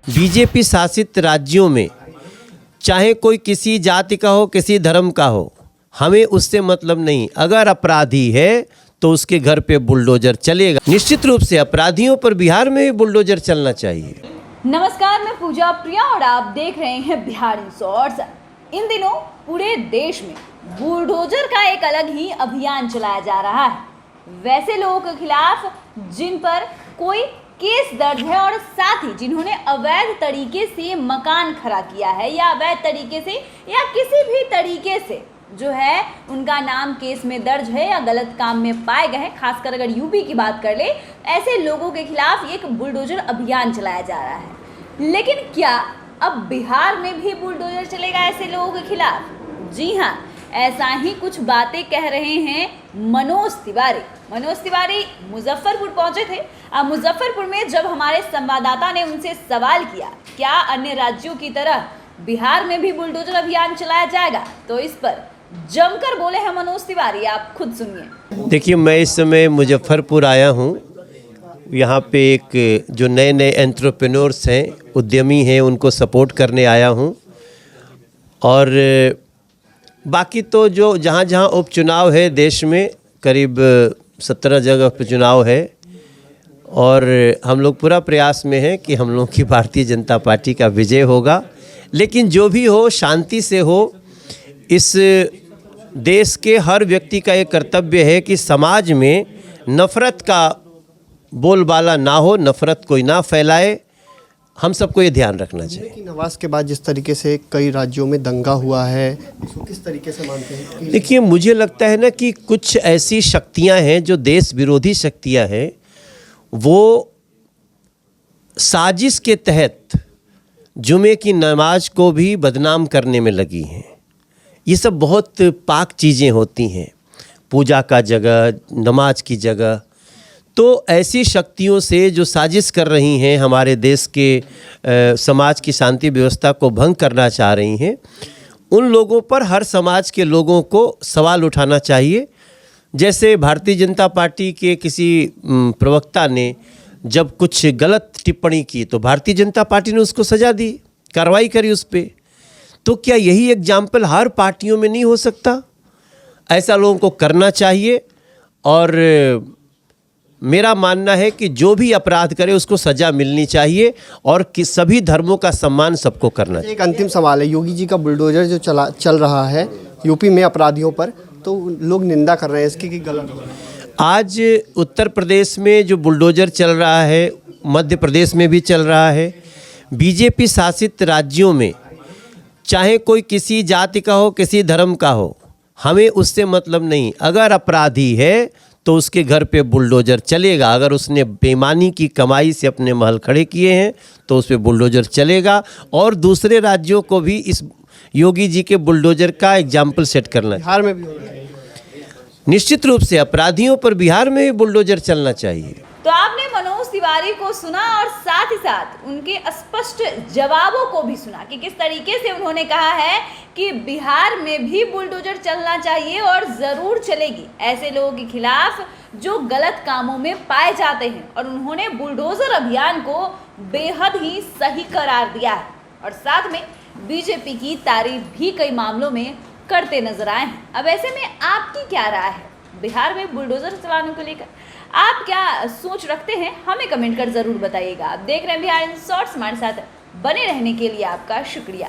BJP शासित राज्यों में चाहे कोई किसी जाति का हो, किसी धर्म का हो, हमें उससे मतलब नहीं। अगर अपराधी है तो उसके घर पे बुलडोजर चलेगा। निश्चित रूप से अपराधियों पर बिहार में भी बुलडोजर चलना चाहिए। नमस्कार, मैं पूजा प्रिया और आप देख रहे हैं बिहार इन शॉर्ट्स। इन दिनों पूरे देश में बुलडोजर का एक अलग ही अभियान चलाया जा रहा है। वैसे लोगों के खिलाफ जिन पर कोई केस दर्ज है और साथ ही जिन्होंने अवैध तरीके से मकान खड़ा किया है या अवैध तरीके से या किसी भी तरीके से जो है उनका नाम केस में दर्ज है या गलत काम में पाए गए हैं, खासकर अगर यूपी की बात कर ले, ऐसे लोगों के खिलाफ एक बुलडोजर अभियान चलाया जा रहा है। लेकिन क्या अब बिहार में भी बुलडोजर चलेगा ऐसे लोगों के खिलाफ? जी हाँ, ऐसा ही कुछ बातें कह रहे हैं मनोज तिवारी मुजफ्फरपुर पहुंचे थे। अब मुजफ्फरपुर में जब हमारे संवाददाता ने उनसे सवाल किया क्या अन्य राज्यों की तरह बिहार में भी बुलडोजर अभियान चलाया जाएगा, तो इस पर जमकर बोले हैं मनोज तिवारी। आप खुद सुनिए। देखिए, मैं इस समय मुजफ्फरपुर आया हूँ। यहाँ पे एक जो नए नए एंटरप्रेन्योर्स हैं, उद्यमी हैं, उनको सपोर्ट करने आया हूँ। और बाकी तो जो जहाँ जहाँ उपचुनाव है देश में, करीब 17 जगह पे चुनाव है और हम लोग पूरा प्रयास में हैं कि हम लोग की भारतीय जनता पार्टी का विजय होगा। लेकिन जो भी हो, शांति से हो। इस देश के हर व्यक्ति का एक कर्तव्य है कि समाज में नफ़रत का बोलबाला ना हो, नफ़रत कोई ना फैलाए। हम सबको ये ध्यान रखना चाहिए। लेकिन नवाज के बाद जिस तरीके से कई राज्यों में दंगा हुआ है, इसको किस तरीके से मानते हैं? देखिए, मुझे लगता है ना कि कुछ ऐसी शक्तियां हैं जो देश विरोधी शक्तियां हैं, वो साजिश के तहत जुमे की नमाज को भी बदनाम करने में लगी हैं। ये सब बहुत पाक चीज़ें होती हैं, पूजा का जगह, नमाज की जगह। तो ऐसी शक्तियों से जो साजिश कर रही हैं, हमारे देश के समाज की शांति व्यवस्था को भंग करना चाह रही हैं, उन लोगों पर हर समाज के लोगों को सवाल उठाना चाहिए। जैसे भारतीय जनता पार्टी के किसी प्रवक्ता ने जब कुछ गलत टिप्पणी की तो भारतीय जनता पार्टी ने उसको सजा दी, कार्रवाई करी उस पर। तो क्या यही एग्जाम्पल हर पार्टियों में नहीं हो सकता? ऐसा लोगों को करना चाहिए। और मेरा मानना है कि जो भी अपराध करे उसको सज़ा मिलनी चाहिए और कि सभी धर्मों का सम्मान सबको करना चाहिए। एक अंतिम सवाल है, योगी जी का बुलडोजर जो चल रहा है यूपी में अपराधियों पर, तो लोग निंदा कर रहे हैं इसकी कि गलत हो रहा है। आज उत्तर प्रदेश में जो बुलडोजर चल रहा है, मध्य प्रदेश में भी चल रहा है। बीजेपी शासित राज्यों में चाहे कोई किसी जाति का हो, किसी धर्म का हो, हमें उससे मतलब नहीं। अगर अपराधी है तो उसके घर पे बुलडोजर चलेगा। अगर उसने बेईमानी की कमाई से अपने महल खड़े किए हैं तो उस पे बुलडोजर चलेगा। और दूसरे राज्यों को भी इस योगी जी के बुलडोजर का एग्जाम्पल सेट करना है। बिहार में भी होना चाहिए। निश्चित रूप से अपराधियों पर बिहार में भी बुलडोजर चलना चाहिए। तो आपने मनोज तिवारी को सुना और साथ ही साथ उनके स्पष्ट जवाबों को भी सुना कि किस तरीके से उन्होंने कहा है कि बिहार में भी बुलडोजर चलना चाहिए और ज़रूर चलेगी ऐसे लोगों के खिलाफ जो गलत कामों में पाए जाते हैं। और उन्होंने बुलडोजर अभियान को बेहद ही सही करार दिया है और साथ में बीजेपी की तारीफ भी कई मामलों में करते नजर आए हैं। अब ऐसे में आपकी क्या राय है बिहार में बुलडोजर चलाने को लेकर? आप क्या सोच रखते हैं, हमें कमेंट कर ज़रूर बताइएगा। आप देख रहे हैं बिहार इन शॉर्ट्स। हमारे साथ बने रहने के लिए आपका शुक्रिया।